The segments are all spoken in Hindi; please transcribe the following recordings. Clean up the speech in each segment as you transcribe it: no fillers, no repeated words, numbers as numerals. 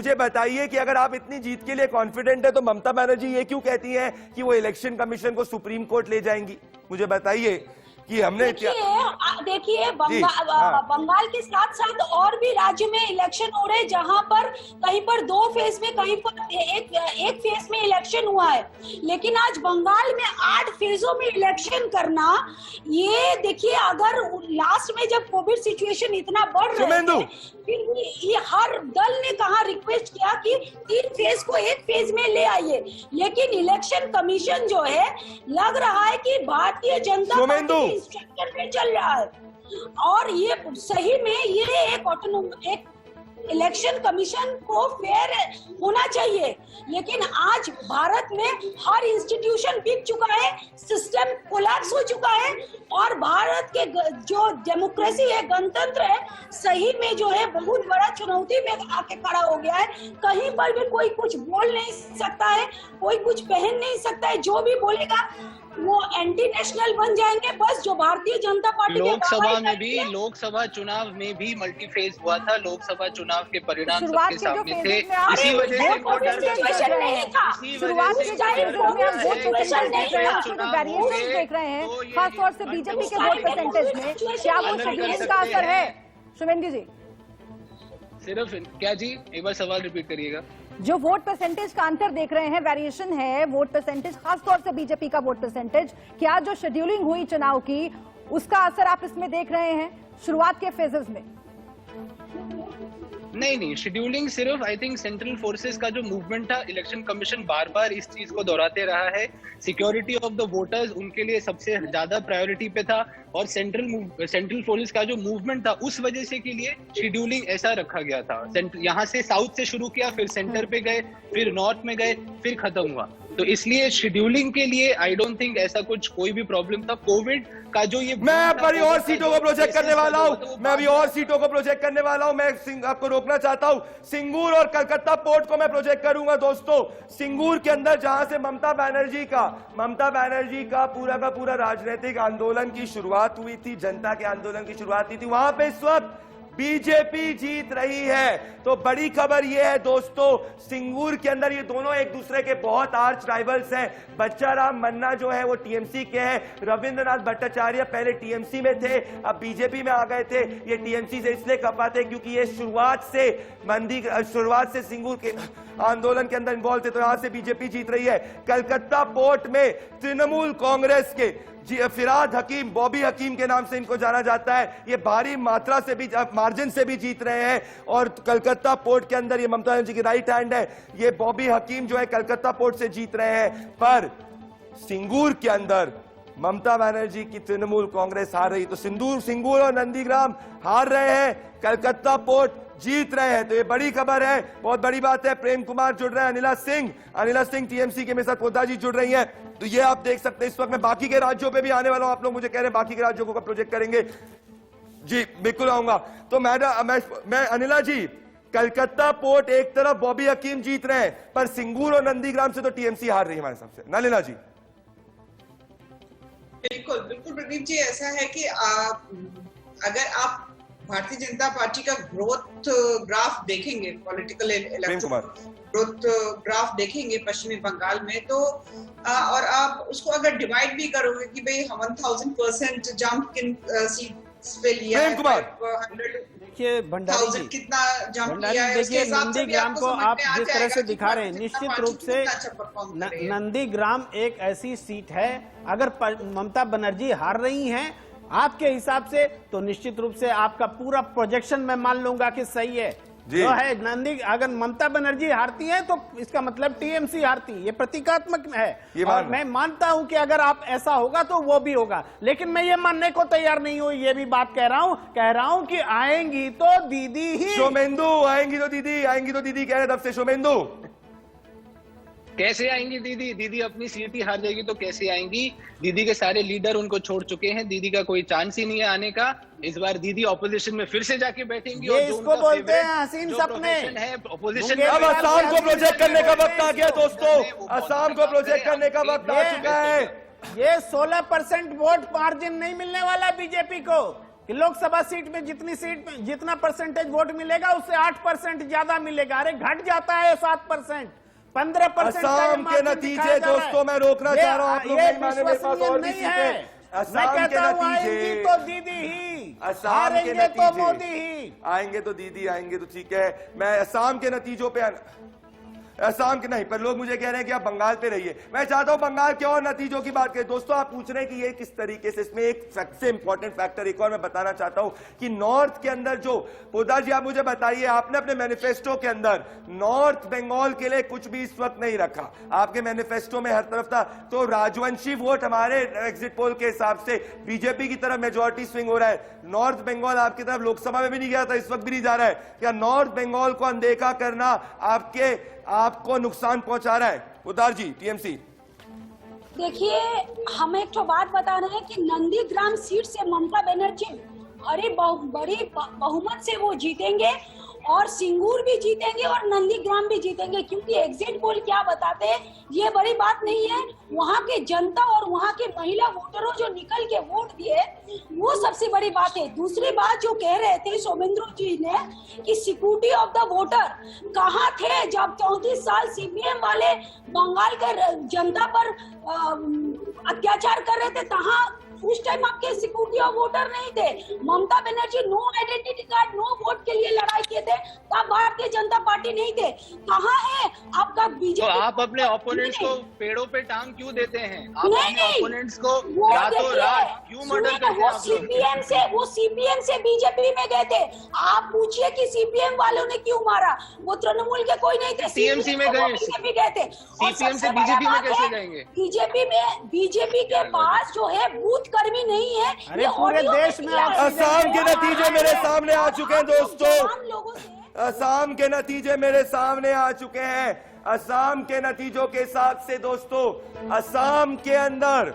मुझे बताइए कि अगर आप इतनी जीत के लिए कॉन्फिडेंट है तो ममता बनर्जी ये क्यों कहती हैं कि वो इलेक्शन कमीशन को सुप्रीम कोर्ट ले जाएंगी? मुझे बताइए कि हमने देखिए बंगाल के साथ साथ और भी राज्य में इलेक्शन हो रहे हैं, जहां पर कहीं पर 2 फेज में, कहीं पर एक फेज में इलेक्शन हुआ है। लेकिन आज बंगाल में 8 फेजों में इलेक्शन करना, ये देखिए, अगर लास्ट में जब कोविड सिचुएशन इतना बढ़ रहा है, फिर भी ये हर दल ने कहा, रिक्वेस्ट किया कि 3 फेज को 1 फेज में ले आइए। लेकिन इलेक्शन कमीशन जो है, लग रहा है कि भारतीय जनता पार्टी इंस्ट्रक्शन में चल रहा है। और ये सही में ये एक इलेक्शन कमीशन को फेयर होना चाहिए। लेकिन आज भारत में हर इंस्टीट्यूशन बिक चुका है, सिस्टम कोलैप्स हो चुका है, और भारत के जो डेमोक्रेसी है, गणतंत्र है, सही में जो है बहुत बड़ा चुनौती में आके खड़ा हो गया है। कहीं पर भी कोई कुछ बोल नहीं सकता है, कोई कुछ पहन नहीं सकता है। जो भी बोलेगा वो एंटी नेशनल बन जाएंगे। बस जो भारतीय जनता पार्टी लोकसभा चुनाव में भी मल्टी फेज हुआ था। लोकसभा चुनाव के परिणाम सबके सामने थे। इसी वजह से देख रहे हैं, खासतौर से बीजेपी के वोट परसेंटेज में क्या वो शेड्यूलिंग का असर है? शुभेंदु जी, सिर्फ क्या जी, एक बार सवाल रिपीट करिएगा। जो वोट परसेंटेज का अंतर देख रहे हैं, वेरिएशन है वोट परसेंटेज, खासतौर से बीजेपी का वोट परसेंटेज, क्या जो शेड्यूलिंग हुई चुनाव की उसका असर आप इसमें देख रहे हैं शुरुआत के फेजेस में? नहीं, शेड्यूलिंग सिर्फ आई थिंक सेंट्रल फोर्सेस का जो मूवमेंट था, इलेक्शन कमीशन बार बार इस चीज को दोहराते रहा है। सिक्योरिटी ऑफ द वोटर्स उनके लिए सबसे ज्यादा प्रायोरिटी पे था, और सेंट्रल फोर्सेस का जो मूवमेंट था उस वजह से के लिए शेड्यूलिंग ऐसा रखा गया था। यहाँ से साउथ से शुरू किया, फिर सेंटर पे गए, फिर नॉर्थ में गए, फिर खत्म हुआ। तो इसलिए शेड्यूलिंग के लिए आई डोंट थिंक ऐसा कुछ कोई भी प्रॉब्लम था। कोविड का जो ये, मैं अभी और सीटों को प्रोजेक्ट करने वाला हूं, मैं आपको रोकना चाहता हूं। सिंगूर और कलकत्ता पोर्ट को मैं प्रोजेक्ट करूंगा दोस्तों। सिंगूर के अंदर जहां से ममता बनर्जी का पूरा राजनीतिक आंदोलन की शुरुआत हुई थी, जनता के आंदोलन की शुरुआत हुई थी, वहां पे इस वक्त बीजेपी जीत रही है। तो बड़ी खबर यह है दोस्तों, सिंगूर के अंदर ये दोनों एक दूसरे के बहुत आर्च राइवल्स हैं। बच्चा राम मन्ना जो है वो टीएमसी के हैं, रविंद्रनाथ भट्टाचार्य पहले टीएमसी में थे, अब बीजेपी में आ गए थे। ये टीएमसी से इसलिए कपाते क्योंकि ये शुरुआत से सिंगूर के आंदोलन के अंदर इन्वॉल्व थे, तो यहां से बीजेपी जीत रही है। कलकत्ता पोर्ट में तृणमूल कांग्रेस के फिराद हकीम, बॉबी हकीम के नाम से इनको जाना जाता है, ये भारी मात्रा से भी, मार्जिन से भी जीत रहे हैं। और कलकत्ता पोर्ट के अंदर ये ममता बनर्जी की राइट हैंड है, ये बॉबी हकीम जो है कलकत्ता पोर्ट से जीत रहे हैं। पर सिंगूर के अंदर ममता बनर्जी की तृणमूल कांग्रेस हार रही, तो सिंगूर और नंदीग्राम हार रहे हैं, कलकत्ता पोर्ट जीत रहे हैं। तो ये बड़ी खबर है, बहुत बड़ी बात है। प्रेम कुमार जुड़ रहे हैं, अनिला सिंह टीएमसी के मेरे साथ पोद्दार जी जुड़ रही हैं। तो ये आप देख सकते हैं। इस वक्त मैं बाकी के राज्यों पे भी आने वाला हूं, आप लोग मुझे कह रहे हैं बाकी के राज्यों को प्रोजेक्ट करेंगे जी, बिल्कुल आऊंगा। तो मैं अनिला जी, कलकत्ता पोर्ट एक तरफ बॉबी हकीम जीत रहे हैं, पर सिंगूर और नंदीग्राम से तो टीएमसी हार रही है हमारे हिसाब से। नलिला जी। बिल्कुल प्रदीप जी, ऐसा है कि अगर आप भारतीय जनता पार्टी का ग्रोथ ग्राफ देखेंगे, पॉलिटिकल ग्रोथ ग्राफ देखेंगे पश्चिमी बंगाल में, तो और आप उसको अगर डिवाइड भी करोगे कि भाई 1000% जंप किन सीट्स पे लिया है, 100 देखिए भंडारी जी, कितना जंप लिया है, देखिए नंदीग्राम को आप जिस तरह से दिखा रहे हैं, निश्चित रूप से नंदीग्राम एक ऐसी सीट है, अगर ममता बनर्जी हार रही हैं आपके हिसाब से, तो निश्चित रूप से आपका पूरा प्रोजेक्शन मैं मान लूंगा कि सही है। जो है अगर ममता बनर्जी हारती है तो इसका मतलब टीएमसी हारती, ये प्रतीकात्मक है। और मैं मानता हूं कि अगर आप ऐसा होगा तो वो भी होगा, लेकिन मैं ये मानने को तैयार नहीं हूं। ये भी बात कह रहा हूं कि आएंगी तो दीदी ही। शोमेंदु आएंगी तो दीदी कह रहे तब से। शोमेंदु कैसे आएंगी दीदी? दीदी अपनी सीट ही हार जाएगी तो कैसे आएंगी? दीदी के सारे लीडर उनको छोड़ चुके हैं, दीदी का कोई चांस ही नहीं है आने का। इस बार दीदी ऑपोजिशन में फिर से जाके बैठेंगी। ये इसको बोलते हैं हसीन सपने। ऑपोजिशन अब असम को प्रोजेक्ट करने का वक्त आ गया दोस्तों, असम को प्रोजेक्ट करने का वक्त आ चुका है। ये 16% वोट मार्जिन नहीं मिलने वाला बीजेपी को। कि लोकसभा सीट में जितना परसेंटेज वोट मिलेगा उससे 8% ज्यादा मिलेगा। अरे घट जाता है 7%, 15%। असम के नतीजे दोस्तों मैं रोकना चाह रहा हूं, आप लोग नहीं माने, मेरे पास और भी सीटें। असम के नतीजे तो दीदी ही, असम के हारेंगे तो नतीजे मोदी ही, आएंगे तो दीदी आएंगे तो ठीक है। मैं असम के नतीजों पे असम के नहीं, पर लोग मुझे कह रहे हैं कि आप बंगाल पे रहिए। मैं चाहता हूं बंगाल के और नतीजों की बात करें। दोस्तों आप पूछ रहे हैं कि ये किस तरीके से, इसमें एक सबसे इंपॉर्टेंट फैक्टर एक और मैं बताना चाहता हूं कि नॉर्थ के अंदर जो पोदार जी आप मुझे बताइए, आपने अपने मैनिफेस्टो के अंदर नॉर्थ बंगाल के लिए कुछ भी इस वक्त नहीं रखा। आपके मैनिफेस्टो में हर तरफ था, तो राजवंशी वोट हमारे एग्जिट पोल के हिसाब से बीजेपी की तरफ मेजोरिटी स्विंग हो रहा है। नॉर्थ बंगाल आपकी तरफ लोकसभा में भी नहीं गया था, इस वक्त भी नहीं जा रहा है। क्या नॉर्थ बंगाल को अनदेखा करना आपको नुकसान पहुंचा रहा है? उदार जी, टीएमसी। देखिए, हम एक तो बात बता रहे हैं कि नंदीग्राम सीट से ममता बनर्जी बड़ी बहुमत से वो जीतेंगे और सिंगूर भी जीतेंगे और नंदीग्राम भी जीतेंगे, क्योंकि एग्जिट पोल क्या बताते हैं ये बड़ी बात नहीं है। वहां के जनता और वहां के महिला वोटरों जो निकल के वोट दिए वो सबसे बड़ी बात है। दूसरी बात जो कह रहे थे सोमेंद्र जी ने कि सिक्योरिटी ऑफ द वोटर कहाँ थे जब 34 साल सीपीएम वाले बंगाल के जनता पर अत्याचार कर रहे थे, कहाँ उस टाइम आपके सिक्योरिटी ऑफ वोटर नहीं थे। Mamata Banerjee no identity card no vote के लिए लड़ाई किए थे, तब भारतीय जनता पार्टी नहीं थे। कहाँ है आपका बीजेपी? तो आप अपने ओपोनेंट्स को पेड़ों पे टांग क्यों देते हैं? आप अपने ओपोनेंट्स को रातों रात क्यों मर्डर करते हैं? वो सीपीएम से बीजेपी में गए थे। आप पूछिए कि सीपीएम वालों ने क्यों मारा? वो तृणमूल के कोई नहीं थे, टीएमसी में गए, बीजेपी गए थे। सीपीएम से बीजेपी में कैसे जाएंगे? बीजेपी के पास जो है बूथ कर्मी नहीं है। अरे पूरे देश में असम के नतीजे मेरे सामने आ चुके हैं दोस्तों, असम के नतीजे मेरे सामने आ चुके हैं। असम के नतीजों के हिसाब से दोस्तों असम के अंदर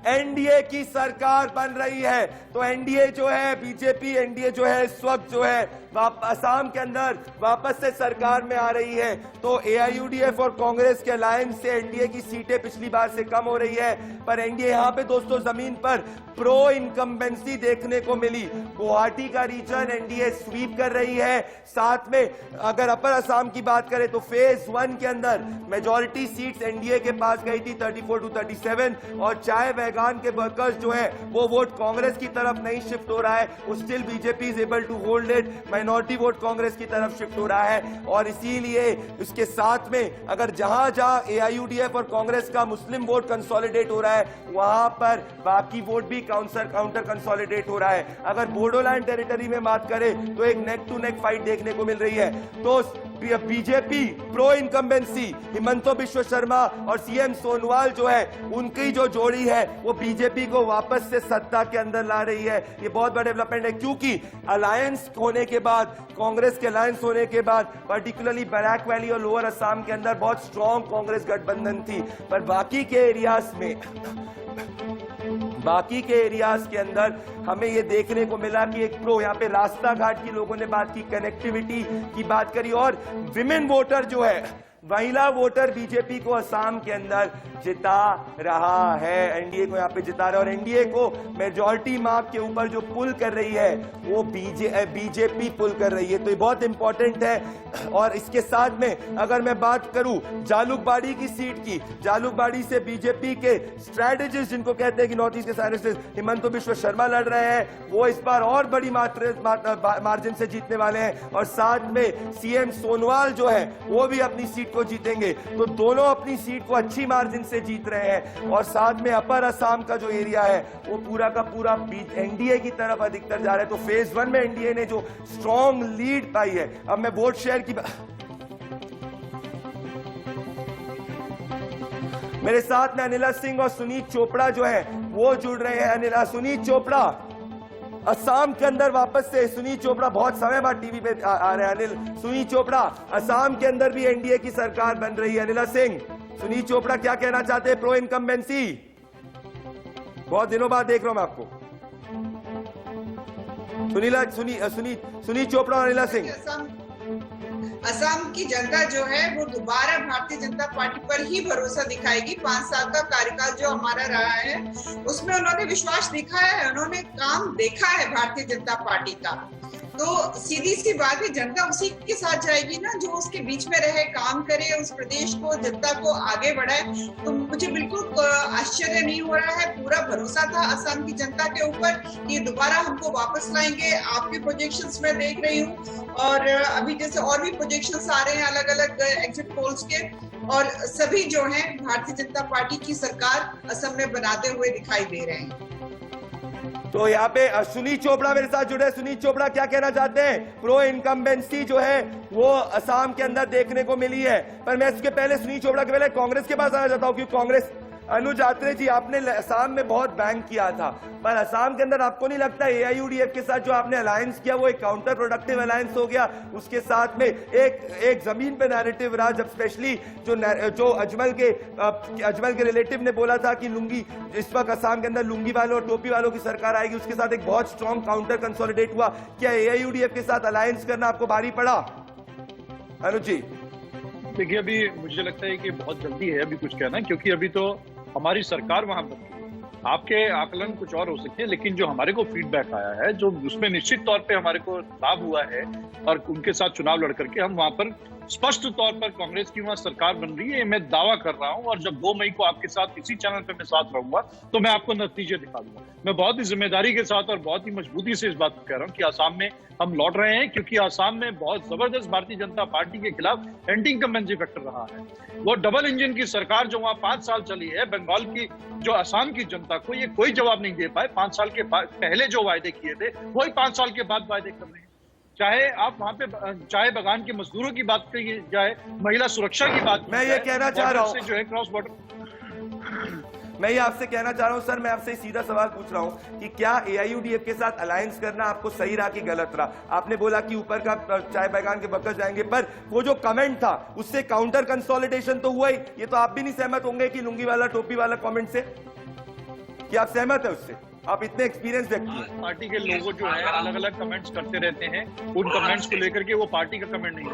एनडीए की सरकार बन रही है। तो एनडीए जो है, बीजेपी एनडीए जो है इस वक्त जो है असम के अंदर वापस से सरकार में आ रही है। तो एआईयूडीएफ और कांग्रेस के अलायंस से एनडीए की सीटें पिछली बार से कम हो रही है, पर एनडीए यहां पे दोस्तों जमीन पर प्रो इनकम्बेंसी देखने को मिली। गुवाहाटी का रीजन एनडीए स्वीप कर रही है। साथ में अगर अपर असम की बात करें तो फेज 1 के अंदर मेजॉरिटी सीट्स एनडीए के पास गई थी 34 to 37, और चाय वैगान के वर्कर्स जो है वो वोट कांग्रेस की तरफ नहीं शिफ्ट हो रहा है, still BJP is able to hold it. Minority vote Congress की तरफ शिफ्ट हो रहा है, और इसीलिए इसके साथ में अगर जहां जहां एआईयूडीएफ और कांग्रेस का मुस्लिम वोट कंसोलिडेट हो रहा है वहां पर बाकी वोट भी काउंटर कंसोलिडेट हो रहा है। अगर बोडोलैंड टेरिटरी में बात करें तो एक नेक टू नेक फाइट देखने को मिल रही है। तो BJP pro incumbency Himanta Biswa Sharma और सीएम सोनोवाल जो है उनकी जो जोड़ी है वो बीजेपी को वापस से सत्ता के अंदर ला रही है। ये बहुत बड़ा डेवलपमेंट है, क्योंकि अलायंस होने के बाद, कांग्रेस के अलायंस होने के बाद पर्टिकुलरली बैराक वैली और लोअर असम के अंदर बहुत स्ट्रॉन्ग कांग्रेस गठबंधन थी, पर बाकी के एरियाज के अंदर हमें ये देखने को मिला कि एक प्रो, यहाँ पे रास्ता घाट की लोगों ने बात की, कनेक्टिविटी की बात करी, और विमेन वोटर जो है, महिला वोटर बीजेपी को असम के अंदर जिता रहा है, एनडीए को यहाँ पे जिता रहा है। और एनडीए को मेजॉरिटी मार्क के ऊपर जो पुल कर रही है वो बीजेपी पुल कर रही है, तो ये बहुत इंपॉर्टेंट है। और इसके साथ में अगर मैं बात करूं जालुकबाड़ी की सीट की, जालुकबाड़ी से बीजेपी के स्ट्रेटेजिस्ट जिनको कहते हैं कि नॉर्थ ईस्ट के साइंटिस्ट हिमंतो बिश्व शर्मा लड़ रहे हैं, वो इस बार और बड़ी मार्जिन से जीतने वाले हैं। और साथ में सीएम सोनोवाल जो है वो भी अपनी सीट को जीतेंगे, तो दोनों अपनी सीट को अच्छी मार्जिन से जीत रहे हैं। और साथ में अपर असम का जो एरिया है वो पूरा का पूरा एनडीए की तरफ अधिकतर जा रहा है। तो फेज 1 में एनडीए ने जो स्ट्रॉन्ग लीड पाई है, अब मैं वोट शेयर की मेरे साथ में अनिला सिंह और सुनीत चोपड़ा जो है वो जुड़ रहे हैं। सुनीत चोपड़ा असम के अंदर वापस से, सुनीत चोपड़ा बहुत समय बाद टीवी पे आ रहे हैं। अनिल, सुनीत चोपड़ा असम के अंदर भी एनडीए की सरकार बन रही है। अनिला सिंह, सुनीत चोपड़ा क्या कहना चाहते हैं? प्रो इनकम्बेंसी, बहुत दिनों बाद देख रहा हूं मैं आपको। सुनीत चोपड़ा और अनिला सिंह। असम की जनता जो है वो दोबारा भारतीय जनता पार्टी पर ही भरोसा दिखाएगी। 5 साल का कार्यकाल जो हमारा रहा है उसमें उन्होंने विश्वास दिखाया है, उन्होंने काम देखा है भारतीय जनता पार्टी का। तो सीधी सी बात है, जनता उसी के साथ जाएगी ना जो उसके बीच में रहे, काम करे, उस प्रदेश को, जनता को आगे बढ़ाए। तो मुझे बिल्कुल आश्चर्य नहीं हो रहा है, पूरा भरोसा था असम की जनता के ऊपर कि दोबारा हमको वापस लाएंगे। आपके प्रोजेक्शंस मैं देख रही हूँ और अभी जैसे और भी प्रोजेक्शंस आ रहे हैं अलग अलग एग्जिट पोल्स के, और सभी जो हैं भारतीय जनता पार्टी की सरकार असम में बनाते हुए दिखाई दे रहे हैं। तो यहाँ पे सुनील चोपड़ा मेरे साथ जुड़े। सुनील चोपड़ा क्या कहना चाहते हैं? प्रो इनकम्बेंसी जो है वो असम के अंदर देखने को मिली है, पर मैं इसके पहले सुनील चोपड़ा के पहले कांग्रेस के पास आना चाहता हूँ, क्योंकि कांग्रेस अनुज आत्रे जी आपने असम में बहुत बैंक किया था, पर असम के अंदर आपको नहीं लगता एआईयूडीएफ के साथ जो आपने अलायंस किया वो एक काउंटर प्रोडक्टिव अलायंस हो गया? उसके साथ में एक जमीन पे नैरेटिव रहा, जब स्पेशली जो अजमल के रिलेटिव ने बोला था कि लुंगी इस वक्त असम के अंदर लुंगी वालों और टोपी वालों की सरकार आएगी, उसके साथ एक बहुत स्ट्रॉन्ग काउंटर कंसोलिडेट हुआ। क्या एआईयूडीएफ के साथ अलायंस करना आपको भारी पड़ा? अनुज जी देखिए, अभी मुझे लगता है कि बहुत जल्दी है अभी कुछ कहना, क्योंकि अभी तो हमारी सरकार वहां पर, आपके आकलन कुछ और हो सकते हैं, लेकिन जो हमारे को फीडबैक आया है जो उसमें निश्चित तौर पे हमारे को लाभ हुआ है और उनके साथ चुनाव लड़ करके हम वहां पर स्पष्ट तौर पर कांग्रेस की वहां सरकार बन रही है, मैं दावा कर रहा हूं। और जब 2 मई को आपके साथ इसी चैनल पे मैं साथ रहूंगा तो मैं आपको नतीजे दिखा दूंगा। मैं बहुत ही जिम्मेदारी के साथ और बहुत ही मजबूती से इस बात को कह रहा हूं कि आसाम में हम लौट रहे हैं, क्योंकि आसाम में बहुत जबरदस्त भारतीय जनता पार्टी के खिलाफ एंटी इनकम्बेंसी फैक्टर रहा है। वो डबल इंजन की सरकार जो वहां 5 साल चली है, बंगाल की जो आसाम की जनता को ये कोई जवाब नहीं दे पाए। 5 साल के पहले जो वायदे किए थे वही 5 साल के बाद वायदे कर रहे हैं। चाहे आप वहां पे चाय बागान के मजदूरों की बात की जाए, महिला सुरक्षा की बात, मैं ये कहना चाह रहा हूं, जो है क्रॉस बॉर्डर, मैं ये आपसे कहना चाह रहा हूं सर, मैं आपसे सीधा सवाल पूछ रहा हूं कि क्या एआईयूडीएफ के साथ अलायंस करना आपको सही रहा कि गलत रहा? आपने बोला कि ऊपर का चाय बागान के वर्कर्स जाएंगे, पर वो जो कमेंट था उससे काउंटर कंसोलिडेशन तो हुआ ही। ये तो आप भी नहीं सहमत होंगे कि लुंगी वाला टोपी वाला कमेंट से? क्या आप सहमत है उससे? आप इतने एक्सपीरियंस व्यक्ति, पार्टी के लोगों जो है अलग अलग कमेंट्स करते रहते हैं, उन कमेंट्स को लेकर के वो पार्टी का कमेंट नहीं है।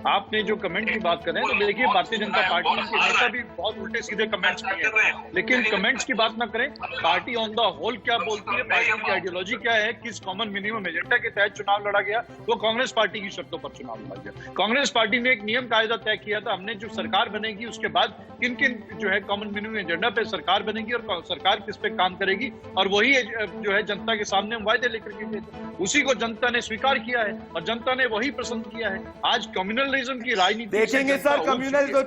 आपने जो कमेंट की बात करें तो देखिए, भारतीय जनता पार्टी के नेता भी बहुत उल्टे सीधे कमेंट्स किए हैं, लेकिन कमेंट्स की बात ना करें। पार्टी ऑन द होल क्या बोलती है, पार्टी की आइडियोलॉजी क्या है, किस कॉमन मिनिमम एजेंडा के तहत चुनाव लड़ा गया, वो कांग्रेस पार्टी की शर्तों पर चुनाव लड़ा गया। कांग्रेस पार्टी ने एक नियम कायदा तय किया था, हमने जो सरकार बनेगी उसके बाद किन किन जो है कॉमन मिनिमम एजेंडा पे सरकार बनेगी और सरकार किस पे काम करेगी, और वही जो है जनता के सामने हम वायदे लेकर के गए थे, उसी को जनता ने स्वीकार किया है और जनता ने वही पसंद किया है। आज कम्युनलिज्म की राजनीति देखेंगे सर, कम्युनल तो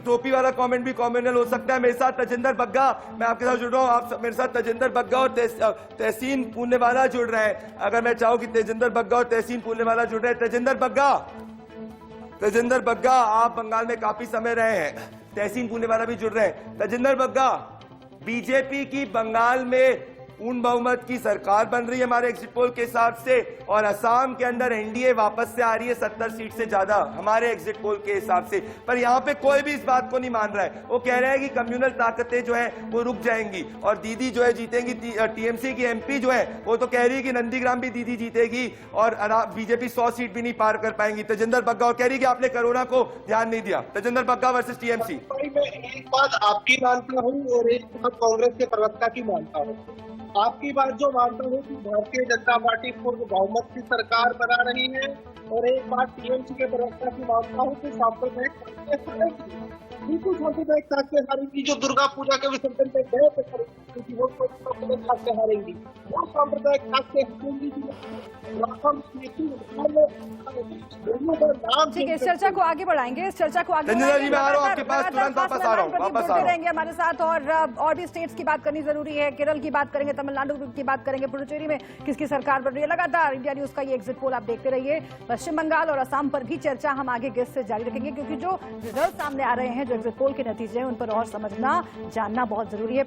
टोपी वाला कमेंट भी कम्युनल हो सकता है। मेरे साथ तजिंदर बग्गा, मैं आपके साथ जुड़ रहा हूँ, आप मेरे साथ तजिंदर बग्गा और तहसीन पूनेवाला जुड़ रहे हैं। अगर मैं चाहूँ कि तजिंदर बग्गा और तहसीन पूनेवाला जुड़ रहे हैं। तजिंदर बग्गा आप बंगाल में काफी समय रहे हैं, तहसीन पूनेवाला भी जुड़ रहे हैं। तजिंदर बग्गा, बीजेपी की बंगाल में पूर्ण बहुमत की सरकार बन रही है हमारे एग्जिट पोल के हिसाब से, और असम के अंदर एनडीए वापस से आ रही है 70 सीट से ज्यादा हमारे एग्जिट पोल के हिसाब से, पर यहाँ पे कोई भी इस बात को नहीं मान रहा है। वो कह रहे हैं कि कम्युनल ताकतें जो है वो रुक जाएंगी और दीदी जो है जीतेंगी। टीएमसी की एमपी जो है वो तो कह रही है कि नंदीग्राम भी दीदी जीतेगी और बीजेपी 100 सीट भी नहीं पार कर पाएंगी। तजिंदर बग्गा और कह रही है कि आपने कोरोना को ध्यान नहीं दिया। Tajinder Bagga versus TMC. एक बात आपकी मानता हूँ और एक बात कांग्रेस के प्रवक्ता की मानता हूँ। आपकी बात जो मानता हूँ कि भारतीय जनता पार्टी पूर्ण बहुमत की सरकार बना रही है, और एक बात टीएमसी के प्रवक्ता की मानता हूँ कि सांप्रदायिक बिल्कुल सांप्रदायिक ताकतें हारेंगी। जो दुर्गा पूजा के विसर्जन पे गए थे वो सांप्रदायिक ताकतें हारेंगी, वो सांप्रदायिक ताकतें हारेंगी। ठीक है, इस चर्चा को आगे बढ़ाएंगे, इस चर्चा को आगे रहेंगे हमारे साथ, और भी स्टेट्स की बात करनी जरूरी है। केरल की बात करेंगे, तमिलनाडु की बात करेंगे, पुडुचेरी में किसकी सरकार बन रही है। लगातार इंडिया न्यूज का ये एग्जिट पोल आप देखते रहिए। पश्चिम बंगाल और असम पर भी चर्चा हम आगे गेस्ट से जारी रखेंगे, क्योंकि जो रिजल्ट सामने आ रहे हैं, जो एग्जिट पोल के नतीजे हैं, उन पर और समझना जानना बहुत जरूरी है।